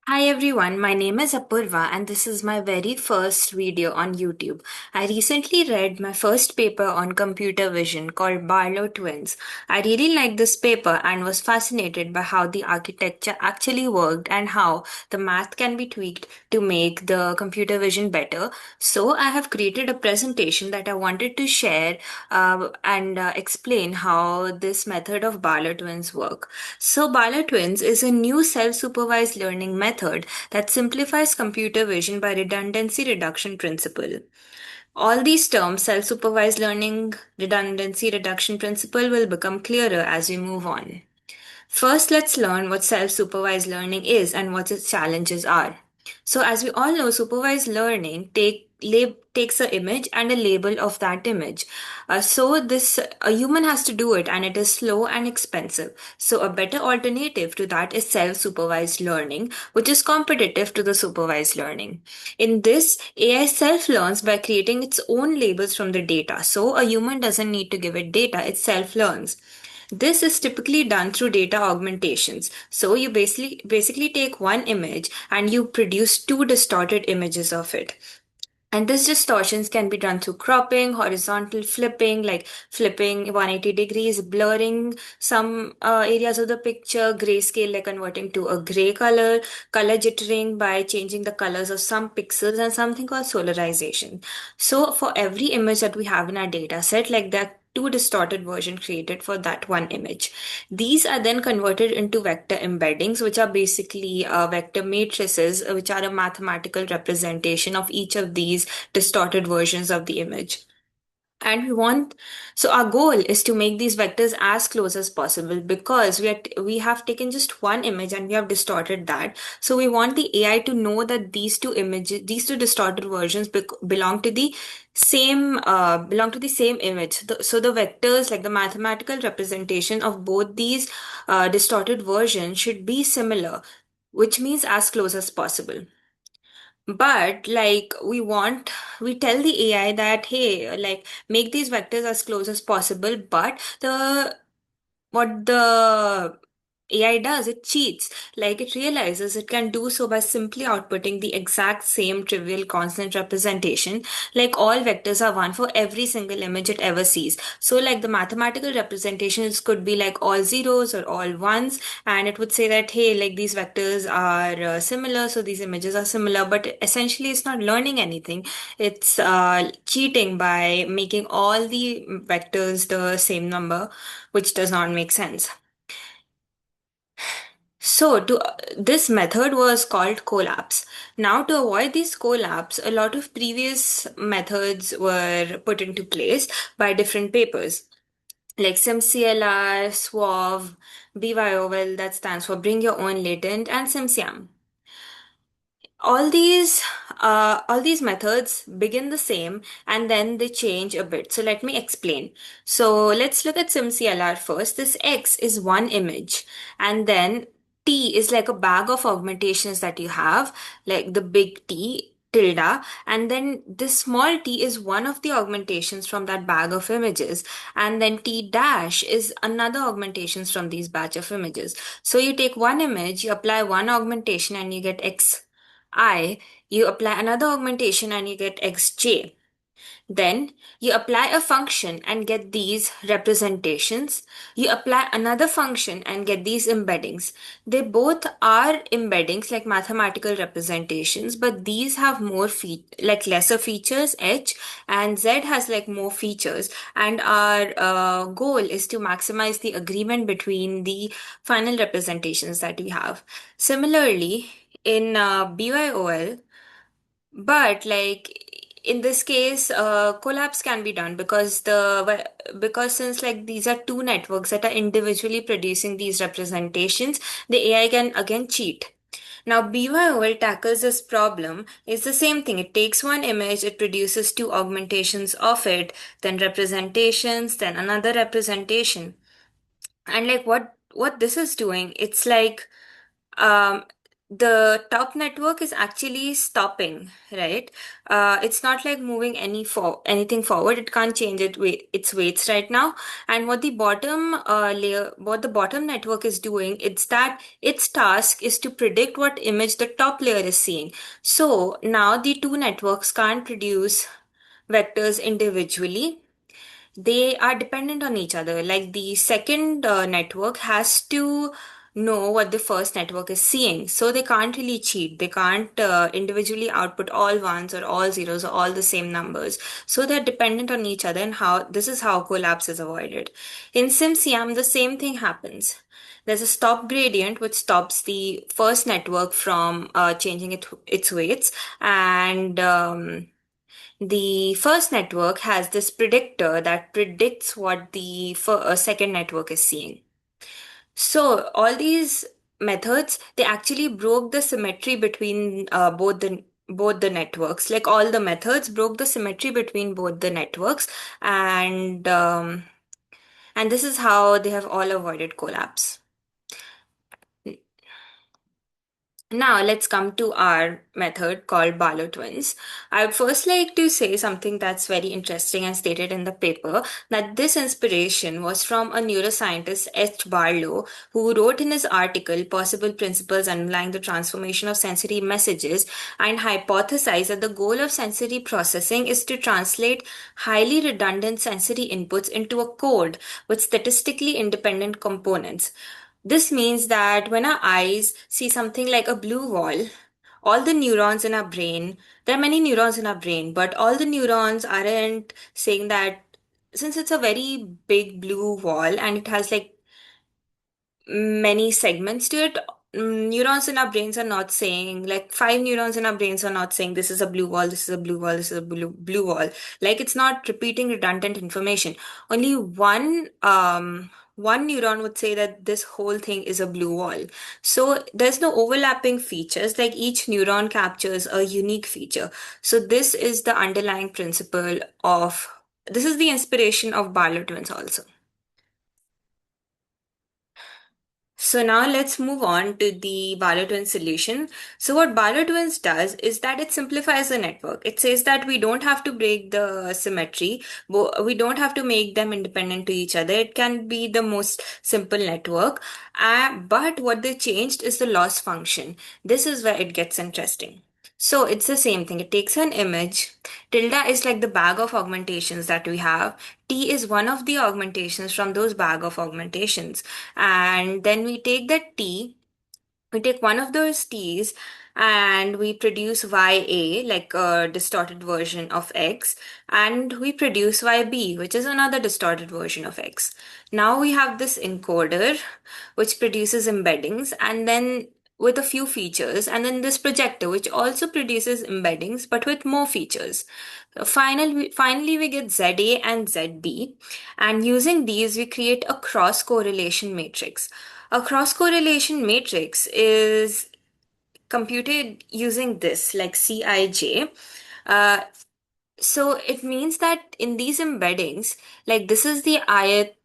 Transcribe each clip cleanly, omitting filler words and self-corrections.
Hi everyone, my name is Apurva and this is my very first video on YouTube. I recently read my first paper on computer vision called Barlow Twins. I really liked this paper and was fascinated by how the architecture actually worked and how the math can be tweaked to make the computer vision better. So I have created a presentation that I wanted to share and explain how this method of Barlow Twins work. So, Barlow Twins is a new self supervised learning method that simplifies computer vision by redundancy reduction principle. All these terms, self supervised learning, redundancy reduction principle, will become clearer as we move on. First, let's learn what self supervised learning is and what its challenges are. So, as we all know, supervised learning takes an image and a label of that image. So, a human has to do it, and it is slow and expensive. So, a better alternative to that is self supervised learning, which is competitive to the supervised learning. In this, AI self learns by creating its own labels from the data. So, a human doesn't need to give it data, it self learns. This is typically done through data augmentations. So you basically take one image and you produce two distorted images of it. And this distortions can be done through cropping, horizontal flipping, like flipping 180 degrees, blurring some areas of the picture, grayscale, like converting to a gray color, color jittering by changing the colors of some pixels, and something called solarization. So for every image that we have in our data set, like that two distorted version created for that one image. These are then converted into vector embeddings, which are basically vector matrices, which are a mathematical representation of each of these distorted versions of the image. And so our goal is to make these vectors as close as possible because we have taken just one image and we have distorted that. So we want the AI to know that these two distorted versions belong to the same image. So the vectors, like the mathematical representation of both these distorted versions, should be similar, which means as close as possible. But we tell the AI that, hey, like make these vectors as close as possible, but what the AI does, it cheats. Like it realizes it can do so by simply outputting the exact same trivial constant representation. Like all vectors are one for every single image it ever sees. So like the mathematical representations could be like all zeros or all ones, and it would say that, hey, like these vectors are similar, so these images are similar, but essentially it's not learning anything. It's cheating by making all the vectors the same number, which does not make sense. This method was called collapse. Now, to avoid these collapse, a lot of previous methods were put into place by different papers, like SimCLR, SWOV, BYOL, that stands for Bring Your Own Latent, and SimSiam. All these methods begin the same and then they change a bit. So let me explain. So let's look at SimCLR first. This X is one image, and then T is like a bag of augmentations that you have, like the big T tilde, and then this small t is one of the augmentations from that bag of images, and then T dash is another augmentations from these batch of images. So you take one image, you apply one augmentation and you get X I, you apply another augmentation and you get xj. Then you apply a function and get these representations. You apply another function and get these embeddings. They both are embeddings like mathematical representations, but these have like lesser features, H, and Z has like more features. And our goal is to maximize the agreement between the final representations that we have. Similarly, in BYOL, but like in this case, collapse can be done because since like these are two networks that are individually producing these representations, the AI can again cheat. Now, BYOL tackles this problem. It's the same thing. It takes one image, it produces two augmentations of it, then representations, then another representation. And like what this is doing, it's like um the top network is actually stopping, right? It's not like moving anything forward. It can't change its weights right now. And what the bottom layer, what the bottom network is doing, it's that its task is to predict what image the top layer is seeing. So now the two networks can't produce vectors individually. They are dependent on each other. Like the second network has to know what the first network is seeing. So they can't really cheat. They can't individually output all ones or all zeros or all the same numbers. So they're dependent on each other, and how this is how collapse is avoided. In SimSiam, the same thing happens. There's a stop gradient which stops the first network from changing its weights, and the first network has this predictor that predicts what the second network is seeing. So all these methods, they actually broke the symmetry between both the networks. Like all the methods broke the symmetry between both the networks, and this is how they have all avoided collapse. Now let's come to our method called Barlow twins. I would first like to say something that's very interesting and stated in the paper, that this inspiration was from a neuroscientist, H. Barlow, who wrote in his article Possible Principles Underlying the Transformation of Sensory Messages, and hypothesized that the goal of sensory processing is to translate highly redundant sensory inputs into a code with statistically independent components. This means that when our eyes see something like a blue wall, all the neurons in our brain, there are many neurons in our brain, but all the neurons aren't saying that, since it's a very big blue wall and it has like many segments to it. Neurons in our brains are not saying, like five neurons in our brains are not saying this is a blue wall, this is a blue wall, this is a blue wall. Like it's not repeating redundant information. Only one neuron would say that this whole thing is a blue wall. So there's no overlapping features, like each neuron captures a unique feature. So this is the underlying principle of, this is the inspiration of Barlow twins also. So now let's move on to the Barlow Twins solution. So what Barlow Twins does is that it simplifies the network. It says that we don't have to break the symmetry. We don't have to make them independent to each other. It can be the most simple network. But what they changed is the loss function. This is where it gets interesting. So it's the same thing. It takes an image. Tilde is like the bag of augmentations that we have. T is one of the augmentations from those bag of augmentations. And then we take that T, we take one of those T's and we produce YA, like a distorted version of X, and we produce YB, which is another distorted version of X. Now we have this encoder, which produces embeddings, and then with a few features, and then this projector, which also produces embeddings, but with more features. Finally, we get ZA and ZB, and using these, we create a cross correlation matrix. A cross correlation matrix is computed using this, like Cij. Uh, so it means that in these embeddings, like this is the ith,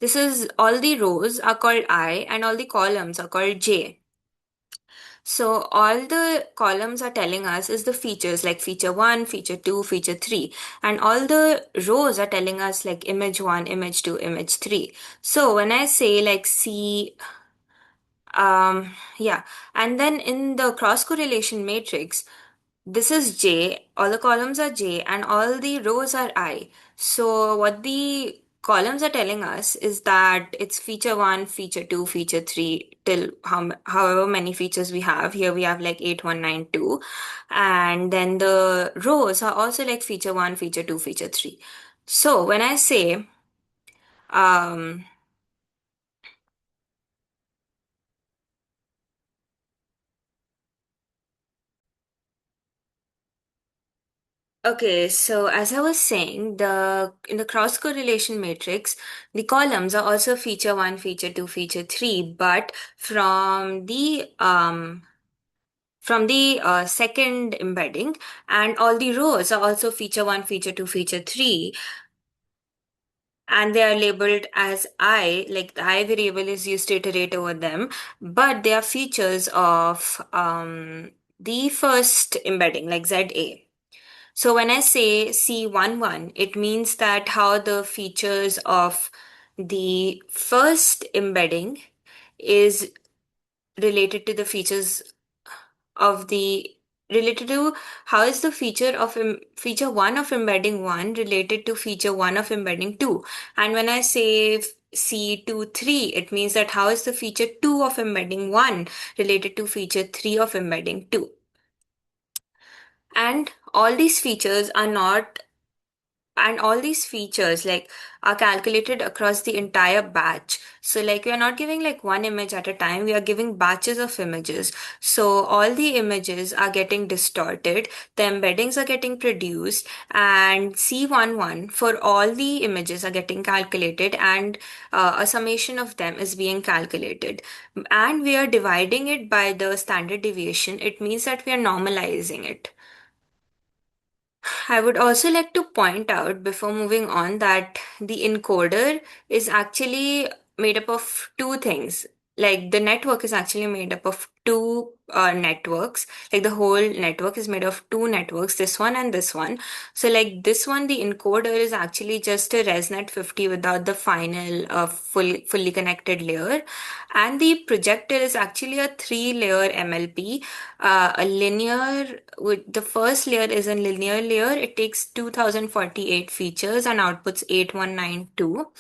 this is all the rows are called I and all the columns are called J. So all the columns are telling us is the features, like feature 1, feature 2, feature 3. And all the rows are telling us like image 1, image 2, image 3. So when I say like yeah, and then in the cross correlation matrix, this is J, all the columns are J, and all the rows are I. So what the columns are telling us is that it's feature 1, feature 2, feature 3, till however many features we have. Here we have like 8192. And then the rows are also like feature 1, feature 2, feature 3. So when I say, um, okay, so as I was saying, the in the cross correlation matrix, the columns are also feature 1, feature 2, feature 3, but from the second embedding, and all the rows are also feature 1, feature 2, feature 3. and they are labeled as I, like the I variable is used to iterate over them, but they are features of the first embedding, like ZA. So when I say C11, it means that how the features of the first embedding is related to the features of the related to how is the feature of feature 1 of embedding 1 related to feature 1 of embedding 2. And when I say C23, it means that how is the feature 2 of embedding 1 related to feature 3 of embedding 2. And all these features are not and all these features like are calculated across the entire batch. So like we are not giving like one image at a time, we are giving batches of images. So all the images are getting distorted, the embeddings are getting produced, and C11 for all the images are getting calculated, and a summation of them is being calculated, and we are dividing it by the standard deviation. It means that we are normalizing it. I would also like to point out before moving on that the encoder is actually made up of two things. Like the network is actually made up of two networks. Like the whole network is made of two networks, this one and this one. So like this one, the encoder is actually just a ResNet 50 without the final fully connected layer. And the projector is actually a three-layer MLP, a linear with the first layer is a linear layer. It takes 2048 features and outputs 8192.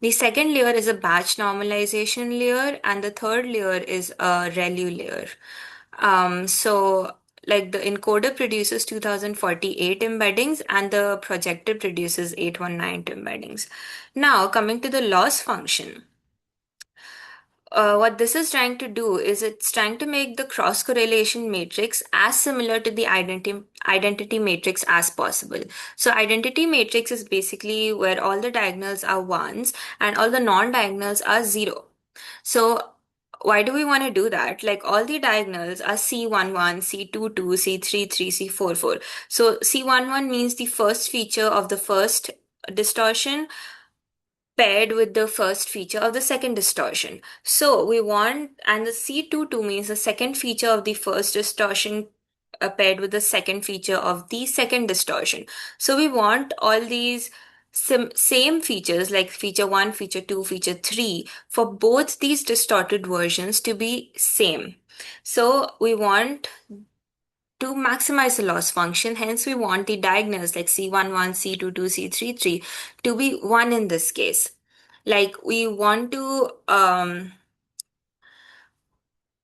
The second layer is a batch normalization layer, and the third layer is a ReLU layer. So like the encoder produces 2048 embeddings and the projector produces 819 embeddings. Now coming to the loss function. What this is trying to do is it's trying to make the cross correlation matrix as similar to the identity matrix as possible. So identity matrix is basically where all the diagonals are ones and all the non-diagonals are zero. So why do we want to do that? Like all the diagonals are C11, C22, C33, C44. So C11 means the first feature of the first distortion paired with the first feature of the second distortion. So we want, and the C22 means the second feature of the first distortion paired with the second feature of the second distortion. So we want all these same features like feature 1, feature 2, feature 3 for both these distorted versions to be same. So we want to maximize the loss function, hence we want the diagonals like C11, C22, C33 to be 1 in this case. Like we want to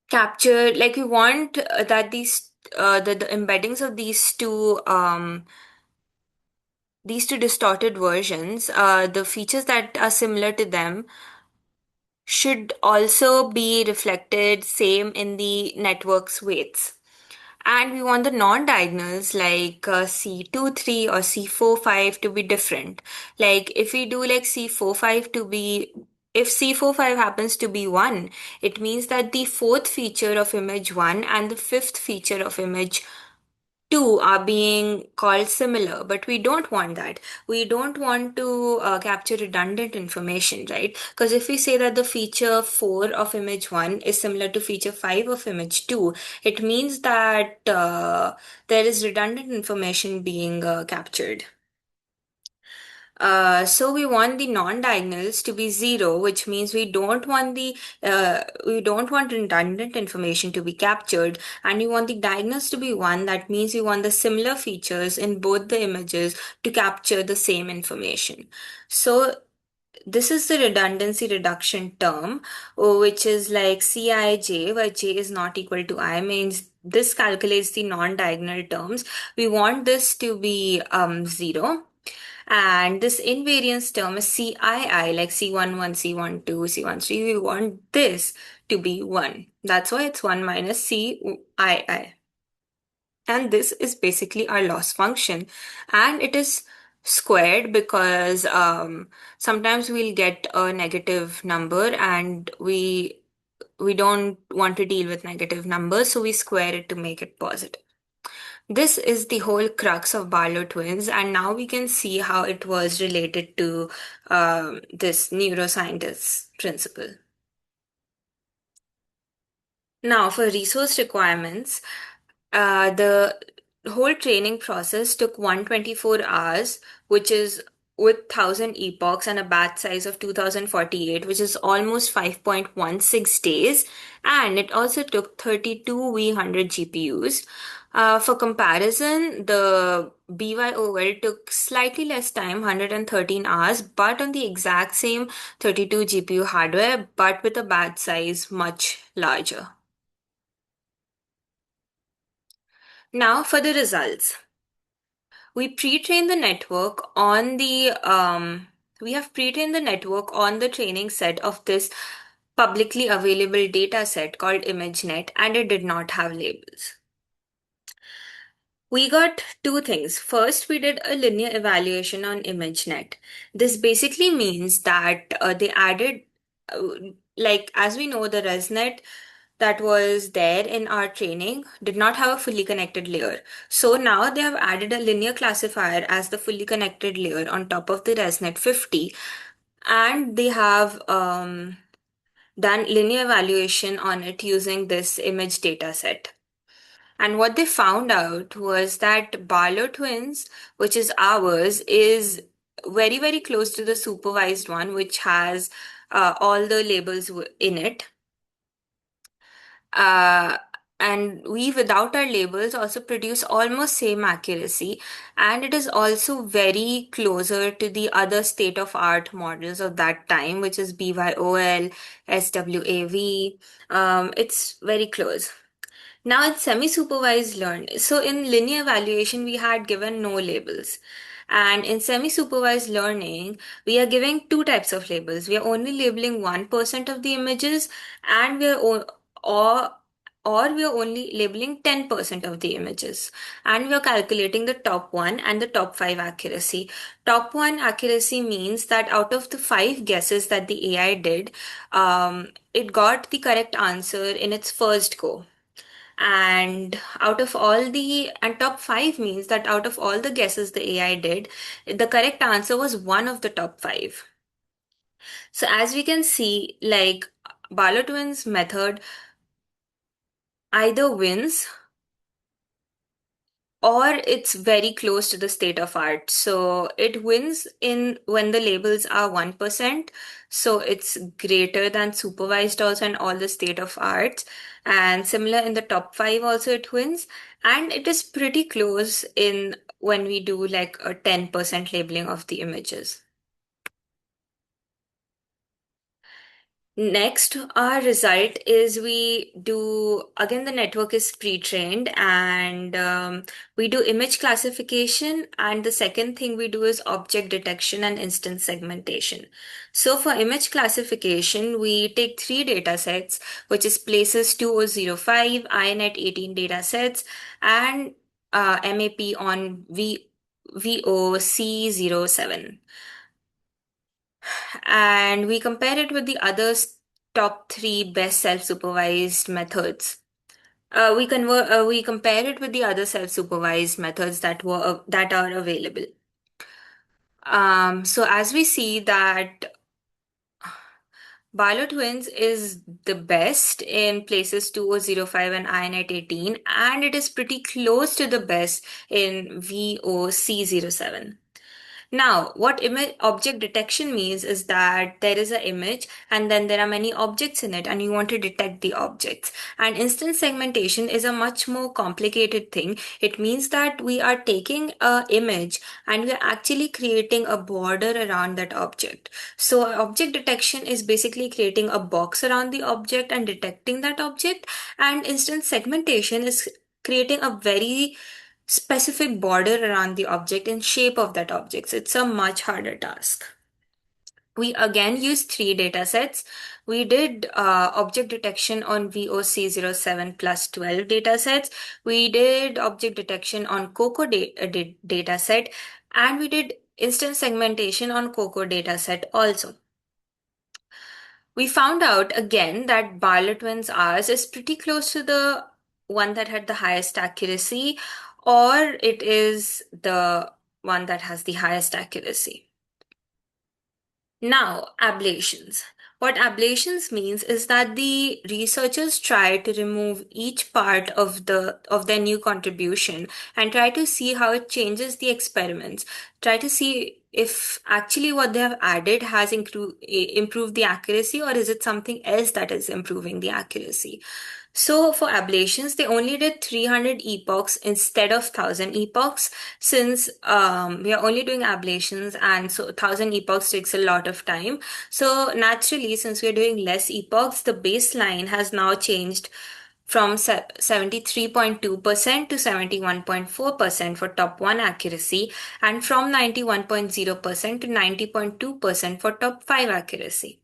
capture, like we want that the embeddings of these two distorted versions, the features that are similar to them should also be reflected same in the network's weights. And we want the non-diagonals like C23 or C45 to be different. Like if we do like C45 to be, if C45 happens to be 1, it means that the fourth feature of image 1 and the fifth feature of image 2 are being called similar, but we don't want that. We don't want to capture redundant information, right? Because if we say that the feature 4 of image 1 is similar to feature 5 of image 2, it means that there is redundant information being captured. So we want the non-diagonals to be 0, which means we don't want redundant information to be captured, and we want the diagonals to be 1. That means we want the similar features in both the images to capture the same information. So this is the redundancy reduction term, which is like Cij, where j is not equal to I, means this calculates the non-diagonal terms. We want this to be 0. And this invariance term is CII, like C11, C12, C13. We want this to be 1. That's why it's 1 minus CII. And this is basically our loss function. And it is squared because sometimes we'll get a negative number and we don't want to deal with negative numbers, so we square it to make it positive. This is the whole crux of Barlow twins, and now we can see how it was related to this neuroscientist principle. Now, for resource requirements, the whole training process took 124 hours, which is with 1000 epochs and a batch size of 2048, which is almost 5.16 days. And it also took 32 V100 GPUs. For comparison, the BYOL took slightly less time, 113 hours, but on the exact same 32 GPU hardware, but with a batch size much larger. Now for the results. We pre-train the network on the we have pre-trained the network on the training set of this publicly available data set called ImageNet, and it did not have labels. We got two things. First, we did a linear evaluation on ImageNet. This basically means that they added, uh, like, as we know, the ResNet that was there in our training did not have a fully connected layer. So now they have added a linear classifier as the fully connected layer on top of the ResNet 50, and they have done linear evaluation on it using this image data set. And what they found out was that Barlow twins, which is ours, is very, very close to the supervised one, which has all the labels in it. Uh, and we, without our labels, also produce almost same accuracy. And it is also very closer to the other state-of-art models of that time, which is BYOL, SWAV. It's very close. Now it's semi-supervised learning. So in linear evaluation, we had given no labels. And in semi-supervised learning, we are giving two types of labels. We are only labeling 1% of the images, and or we are only labeling 10% of the images. And we are calculating the top one and the top five accuracy. Top one accuracy means that out of the five guesses that the AI did, it got the correct answer in its first go. And top five means that out of all the guesses the AI did, the correct answer was one of the top five. So as we can see, like Barlow twins method either wins or it's very close to the state of art. So it wins in when the labels are 1%. So it's greater than supervised also and all the state of arts. And similar in the top five also it wins. And it is pretty close in when we do like a 10% labeling of the images. Next, our result is we do again, the network is pre-trained and we do image classification. And the second thing we do is object detection and instance segmentation. So, for image classification, we take three data sets, which is places 2005, INET 18 data sets, and MAP on VOC07, and we compare it with the other top three best self-supervised methods. We compare it with the other self-supervised methods that are available. So as we see that Barlow Twins is the best in places 2005 and INET 18, and it is pretty close to the best in VOC07. Now, what image object detection means is that there is an image and then there are many objects in it, and you want to detect the objects. And instance segmentation is a much more complicated thing. It means that we are taking a image and we are actually creating a border around that object. So, object detection is basically creating a box around the object and detecting that object, and instance segmentation is creating a very specific border around the object and shape of that object. So it's a much harder task. We again use three data sets. We did object detection on VOC07 plus 12 data sets. We did object detection on data set, and we did instance segmentation on COCO data set also. We found out again that Barlow twins ours is pretty close to the one that had the highest accuracy, or it is the one that has the highest accuracy. Now, ablations. What ablations means is that the researchers try to remove each part of their new contribution and try to see how it changes the experiments. Try to see if actually what they have added has improved the accuracy, or is it something else that is improving the accuracy. So for ablations, they only did 300 epochs instead of 1000 epochs, since we are only doing ablations, and so 1000 epochs takes a lot of time. So naturally, since we are doing less epochs, the baseline has now changed from 73.2% to 71.4% for top 1 accuracy, and from 91.0% to 90.2% for top 5 accuracy.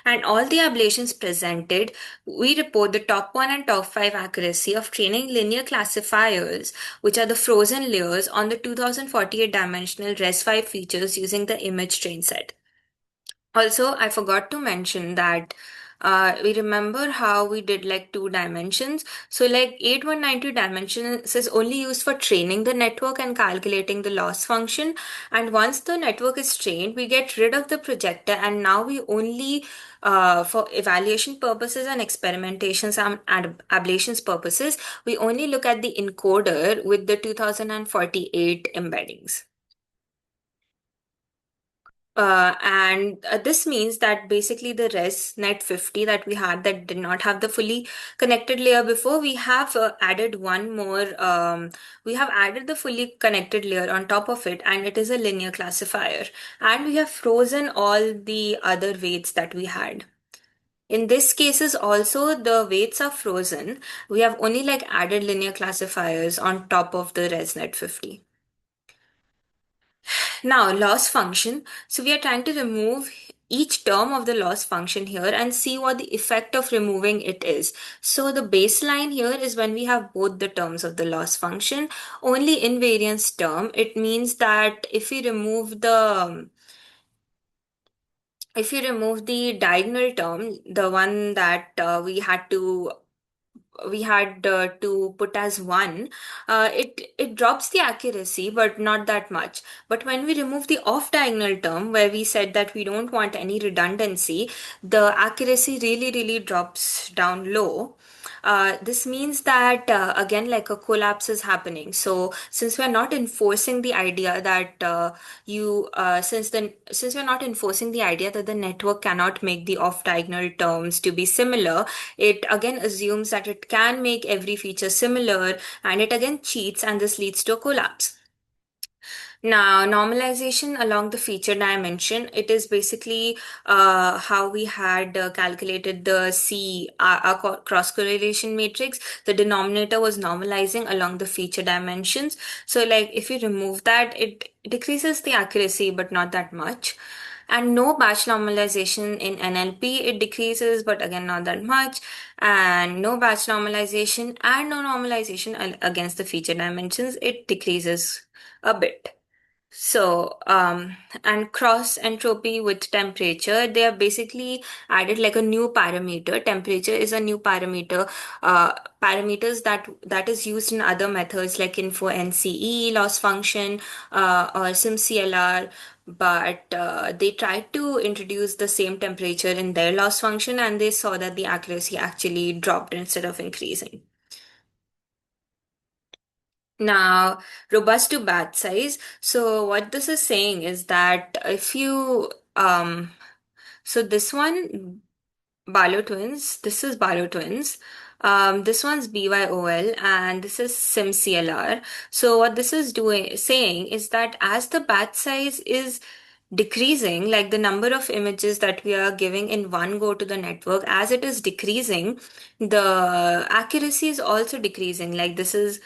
And all the ablations presented, we report the top 1 and top 5 accuracy of training linear classifiers, which are the frozen layers on the 2048 dimensional Res5 features using the image train set. Also, I forgot to mention that we remember how we did like 2 dimensions. So, like 8192 dimensions is only used for training the network and calculating the loss function. And once the network is trained, we get rid of the projector, and now we only, for evaluation purposes and experimentations and ablations purposes, we only look at the encoder with the 2048 embeddings. And this means that basically the ResNet 50 that we had that did not have the fully connected layer before, we have added one more, we have added the fully connected layer on top of it, and it is a linear classifier. And we have frozen all the other weights that we had. In this cases also, the weights are frozen. We have only like added linear classifiers on top of the ResNet 50. Now, loss function. So we are trying to remove each term of the loss function here and see what the effect of removing it is. So the baseline here is when we have both the terms of the loss function. Only invariance term, it means that if you remove the diagonal term, the one that we had to put as 1, it drops the accuracy, but not that much. But when we remove the off diagonal term, where we said that we don't want any redundancy, the accuracy really drops down low. This means that again, like a collapse is happening. So since we're not enforcing the idea that since we're not enforcing the idea that the network cannot make the off diagonal terms to be similar, it again assumes that it can make every feature similar, and it again cheats, and this leads to a collapse. Now, normalization along the feature dimension, it is basically how we had calculated the our cross-correlation matrix. The denominator was normalizing along the feature dimensions. So like if you remove that, it decreases the accuracy, but not that much. And no batch normalization in NLP, it decreases, but again, not that much. And no batch normalization and no normalization against the feature dimensions, it decreases a bit. So, and cross entropy with temperature, they have basically added like a new parameter. Temperature is a new parameter. Parameters that is used in other methods like InfoNCE, loss function, or SimCLR. But they tried to introduce the same temperature in their loss function, and they saw that the accuracy actually dropped instead of increasing. Now, robust to batch size. So what this is saying is that if you so this one, Barlow Twins, this is Barlow Twins. This one's BYOL and this is SimCLR. So what this is doing saying is that as the batch size is decreasing, like the number of images that we are giving in one go to the network, as it is decreasing, the accuracy is also decreasing. Like this is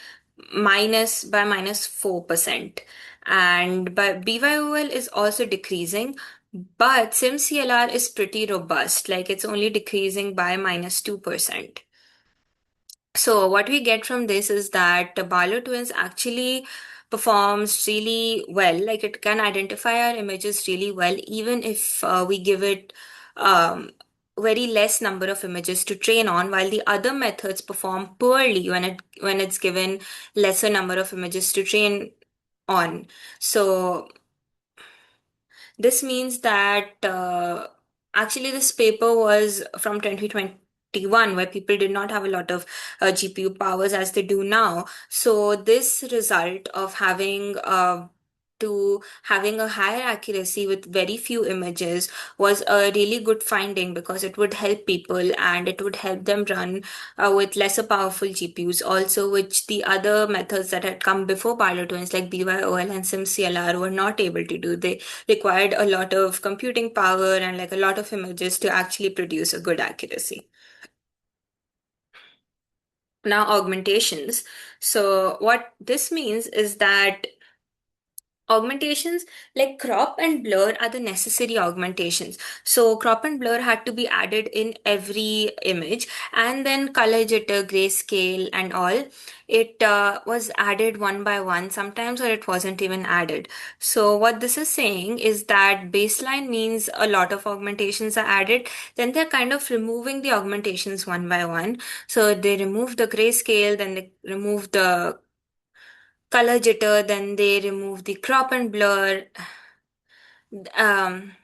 minus 4%. And by BYOL is also decreasing, but SimCLR is pretty robust, like it's only decreasing by minus 2%. So what we get from this is that the Barlow Twins actually performs really well. Like it can identify our images really well, even if we give it um, very less number of images to train on, while the other methods perform poorly when it's given lesser number of images to train on. So this means that actually this paper was from 2021, where people did not have a lot of GPU powers as they do now. So this result of having a higher accuracy with very few images was a really good finding, because it would help people and it would help them run with lesser powerful GPUs also, which the other methods that had come before Barlow twins like BYOL and SimCLR were not able to do. They required a lot of computing power and like a lot of images to actually produce a good accuracy. Now, augmentations. So what this means is that augmentations like crop and blur are the necessary augmentations. So crop and blur had to be added in every image, and then color jitter, grayscale, and all. It was added one by one sometimes, or it wasn't even added. So what this is saying is that baseline means a lot of augmentations are added. Then they're kind of removing the augmentations one by one. So they remove the grayscale, then they remove the color jitter, then they remove the crop and blur. Um,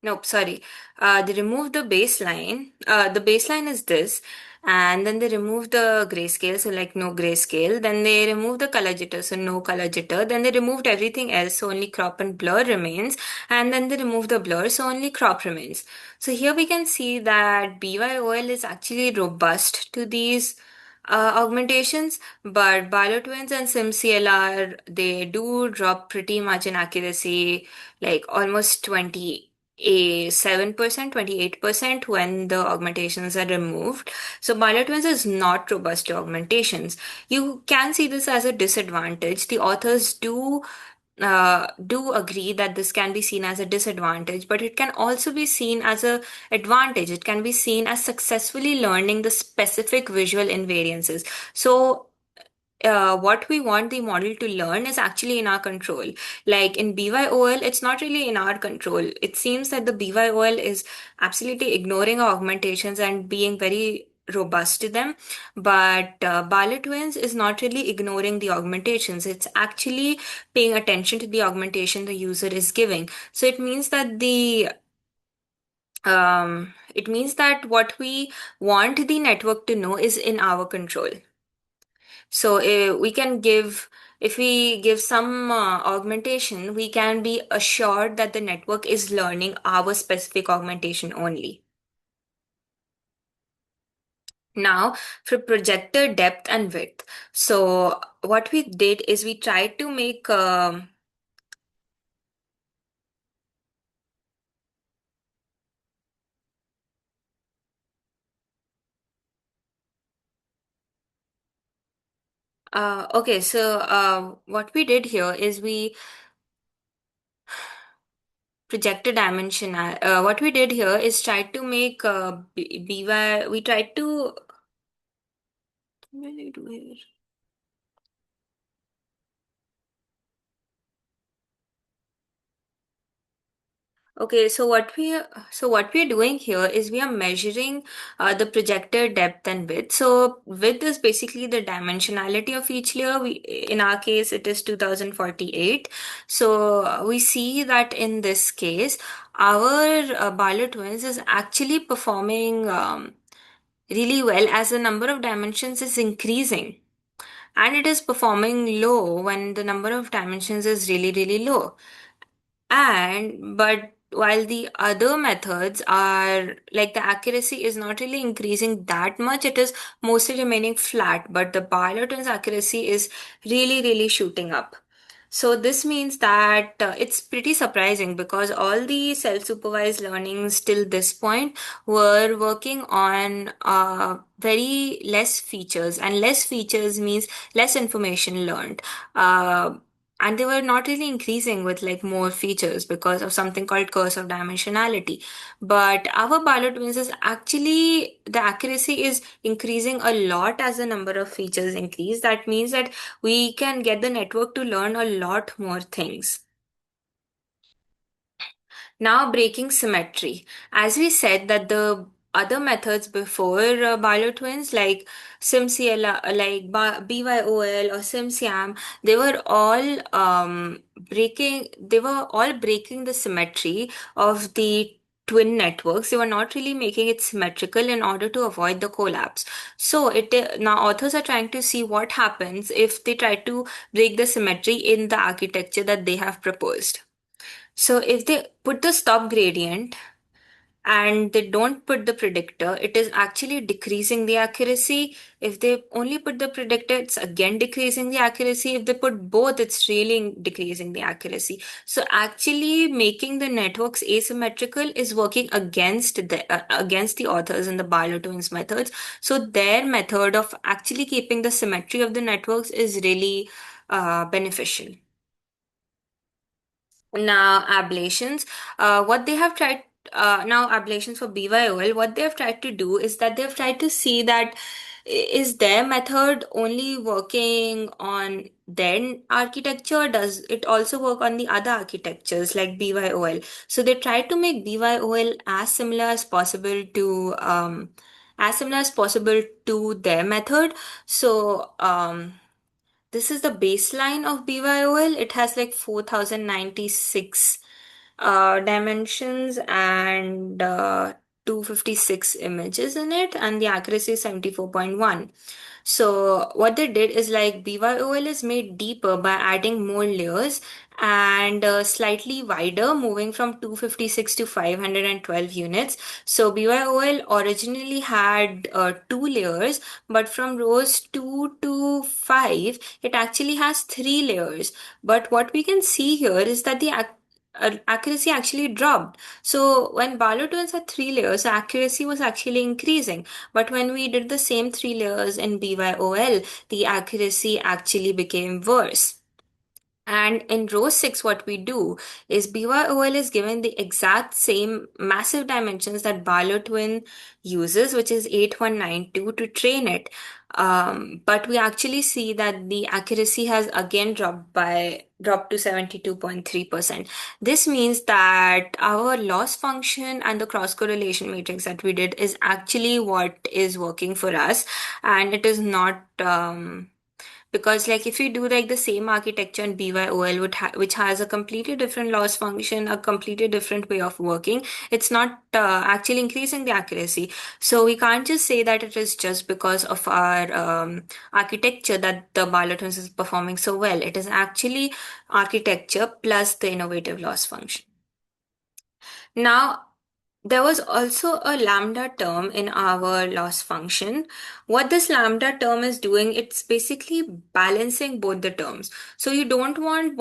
Nope, sorry. They remove the baseline. The baseline is this, and then they remove the grayscale, so like no grayscale. Then they remove the color jitter, so no color jitter. Then they removed everything else, so only crop and blur remains. And then they remove the blur, so only crop remains. So here we can see that BYOL is actually robust to these augmentations, but Barlow twins and SimCLR, they do drop pretty much in accuracy, like almost 7%, 28% when the augmentations are removed. So Barlow twins is not robust to augmentations. You can see this as a disadvantage. The authors do agree that this can be seen as a disadvantage, but it can also be seen as a advantage. It can be seen as successfully learning the specific visual invariances. So what we want the model to learn is actually in our control. Like in BYOL, it's not really in our control. It seems that the BYOL is absolutely ignoring our augmentations and being very robust to them. But Barlow twins is not really ignoring the augmentations. It's actually paying attention to the augmentation the user is giving. So it means that what we want the network to know is in our control. So if we give some augmentation, we can be assured that the network is learning our specific augmentation only. Now, for projector depth and width. So what we did is we tried to make okay, so what we did here is we projected dimension. What we did here is try to make BY. We tried to. What did I do here? Okay, so what we're doing here is we are measuring the projector depth and width. So width is basically the dimensionality of each layer. In our case, it is 2048. So we see that in this case, our Barlow twins is actually performing really well as the number of dimensions is increasing, and it is performing low when the number of dimensions is really, really low. But while the other methods are like the accuracy is not really increasing that much, it is mostly remaining flat, but the Barlow-Twins accuracy is really, really shooting up. So this means that it's pretty surprising, because all the self-supervised learnings till this point were working on very less features, and less features means less information learned. Uh, and they were not really increasing with like more features because of something called curse of dimensionality. But our Barlow twins is actually the accuracy is increasing a lot as the number of features increase. That means that we can get the network to learn a lot more things. Now breaking symmetry. As we said that the other methods before Barlow twins like SimCL, like BYOL or SimSiam, they were all breaking the symmetry of the twin networks. They were not really making it symmetrical in order to avoid the collapse. So it now authors are trying to see what happens if they try to break the symmetry in the architecture that they have proposed. So if they put the stop gradient and they don't put the predictor, it is actually decreasing the accuracy. If they only put the predictor, it's again decreasing the accuracy. If they put both, it's really decreasing the accuracy. So actually making the networks asymmetrical is working against the authors in the Barlow twins methods. So their method of actually keeping the symmetry of the networks is really beneficial. Now, ablations, what they have tried, now ablations for BYOL, what they have tried to do is that they've tried to see that is their method only working on their architecture? Does it also work on the other architectures like BYOL? So they tried to make BYOL as similar as possible to their method. So, this is the baseline of BYOL. It has like 4096 dimensions and 256 images in it, and the accuracy is 74.1. So what they did is like BYOL is made deeper by adding more layers and slightly wider, moving from 256 to 512 units. So BYOL originally had two layers, but from rows 2 to 5, it actually has three layers. But what we can see here is that the accuracy actually dropped. So when Barlow twins had three layers, the accuracy was actually increasing. But when we did the same three layers in BYOL, the accuracy actually became worse. And in row 6, what we do is BYOL is given the exact same massive dimensions that Barlow twin uses, which is 8192 to train it. But we actually see that the accuracy has again dropped to 72.3%. This means that our loss function and the cross correlation matrix that we did is actually what is working for us, and it is not. Because like if you do like the same architecture in BYOL which has a completely different loss function, a completely different way of working, it's not actually increasing the accuracy. So we can't just say that it is just because of our architecture that the Barlow twins is performing so well. It is actually architecture plus the innovative loss function. Now, there was also a lambda term in our loss function. What this lambda term is doing, it's basically balancing both the terms. So you don't want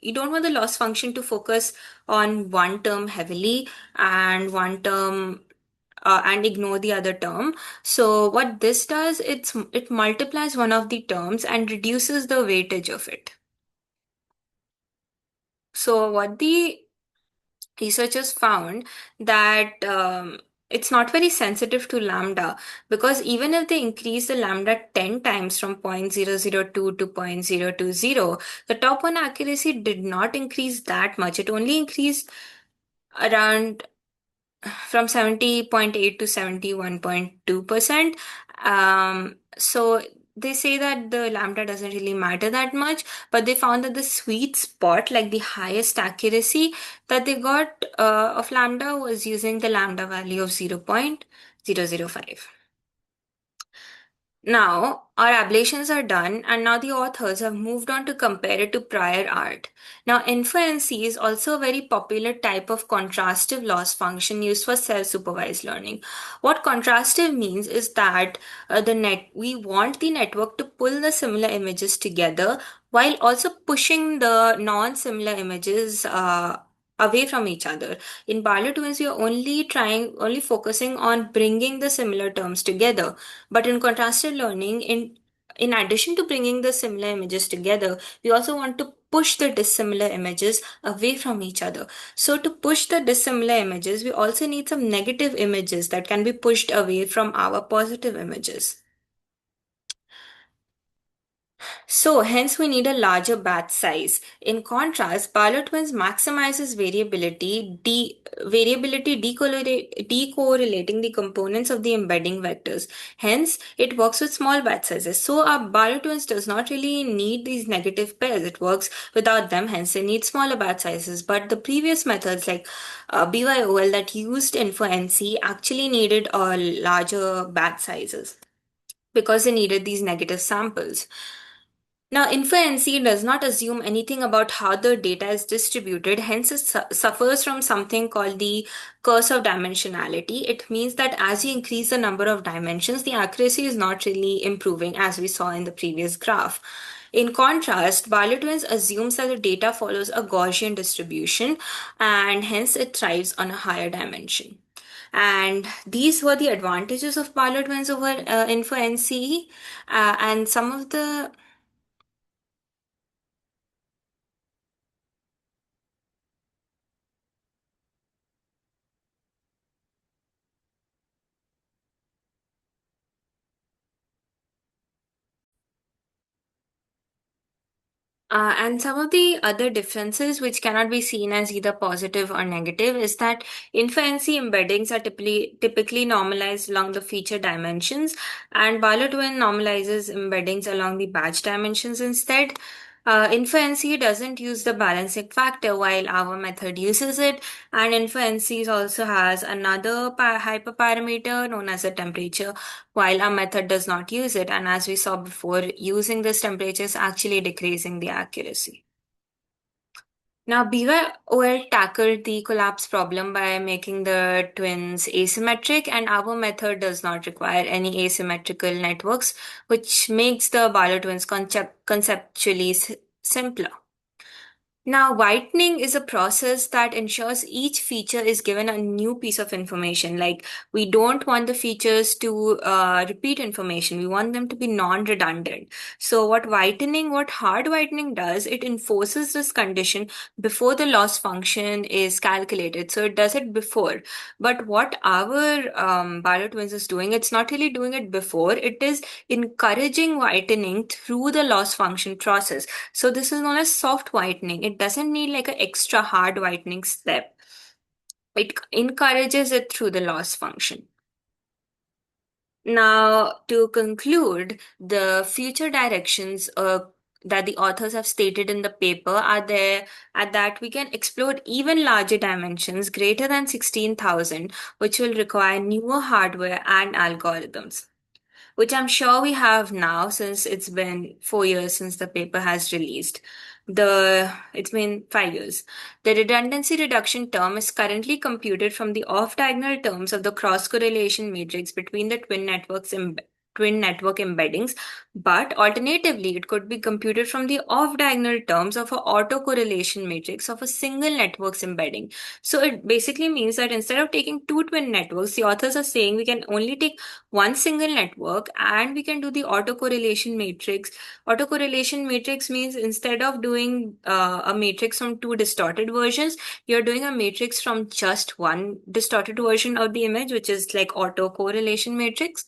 you don't want the loss function to focus on one term heavily and one term and ignore the other term. So what this does, it multiplies one of the terms and reduces the weightage of it. So what the researchers found that it's not very sensitive to lambda, because even if they increase the lambda 10 times from 0.002 to 0.020, the top one accuracy did not increase that much. It only increased around from 70.8 to 71.2%. So they say that the lambda doesn't really matter that much, but they found that the sweet spot, like the highest accuracy that they got of lambda, was using the lambda value of 0.005. Now, our ablations are done, and now the authors have moved on to compare it to prior art. Now, inferency is also a very popular type of contrastive loss function used for self-supervised learning. What contrastive means is that we want the network to pull the similar images together while also pushing the non-similar images away from each other. In Barlow twins, we are only focusing on bringing the similar terms together. But in contrastive learning, in addition to bringing the similar images together, we also want to push the dissimilar images away from each other. So to push the dissimilar images, we also need some negative images that can be pushed away from our positive images. So, hence we need a larger batch size. In contrast, Barlow twins maximizes variability decorrelating the components of the embedding vectors. Hence, it works with small batch sizes. So, our Barlow twins does not really need these negative pairs. It works without them. Hence, they need smaller batch sizes. But the previous methods like BYOL that used InfoNC actually needed larger batch sizes because they needed these negative samples. Now, inference does not assume anything about how the data is distributed, hence, it suffers from something called the curse of dimensionality. It means that as you increase the number of dimensions, the accuracy is not really improving, as we saw in the previous graph. In contrast, Barlow twins assumes that the data follows a Gaussian distribution and hence it thrives on a higher dimension. And these were the advantages of Barlow twins over inference. And some of the and some of the other differences, which cannot be seen as either positive or negative, is that inference embeddings are typically normalized along the feature dimensions, and Barlow twin normalizes embeddings along the batch dimensions instead. Inference doesn't use the balancing factor while our method uses it, and inference also has another hyperparameter known as the temperature, while our method does not use it. And as we saw before, using this temperature is actually decreasing the accuracy. Now, BYOL tackled the collapse problem by making the twins asymmetric, and our method does not require any asymmetrical networks, which makes the Barlow twins conceptually simpler. Now, whitening is a process that ensures each feature is given a new piece of information. Like, we don't want the features to repeat information. We want them to be non-redundant. So, what hard whitening does, it enforces this condition before the loss function is calculated. So, it does it before. But what our Barlow twins is doing, it's not really doing it before. It is encouraging whitening through the loss function process. So this is known as soft whitening. It doesn't need like an extra hard whitening step. It encourages it through the loss function. Now, to conclude, the future directions that the authors have stated in the paper are there at that we can explore even larger dimensions greater than 16,000, which will require newer hardware and algorithms, which I'm sure we have now since it's been 4 years since the paper has released. It's been 5 years. The redundancy reduction term is currently computed from the off-diagonal terms of the cross-correlation matrix between the twin network embeddings, but alternatively, it could be computed from the off-diagonal terms of an autocorrelation matrix of a single network's embedding. So it basically means that instead of taking two twin networks, the authors are saying we can only take one single network and we can do the autocorrelation matrix. Autocorrelation matrix means instead of doing a matrix from two distorted versions, you're doing a matrix from just one distorted version of the image, which is like autocorrelation matrix.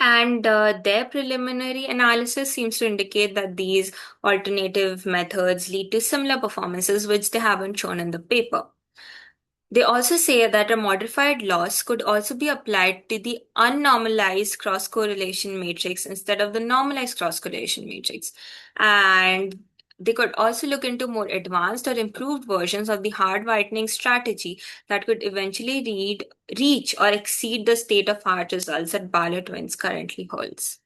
And their preliminary analysis seems to indicate that these alternative methods lead to similar performances, which they haven't shown in the paper. They also say that a modified loss could also be applied to the unnormalized cross-correlation matrix instead of the normalized cross-correlation matrix. And they could also look into more advanced or improved versions of the hard whitening strategy that could eventually reach or exceed the state-of-art results that Barlow Twins currently holds.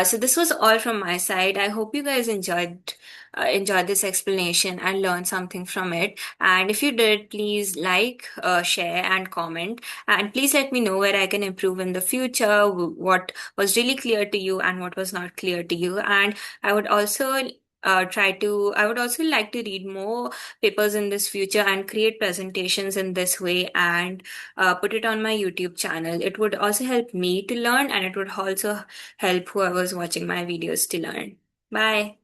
So this was all from my side. I hope you guys enjoyed this explanation and learned something from it. And if you did, please like, share, and comment. And please let me know where I can improve in the future, what was really clear to you and what was not clear to you. And I would also I would also like to read more papers in this future and create presentations in this way and put it on my YouTube channel. It would also help me to learn and it would also help whoever's watching my videos to learn. Bye.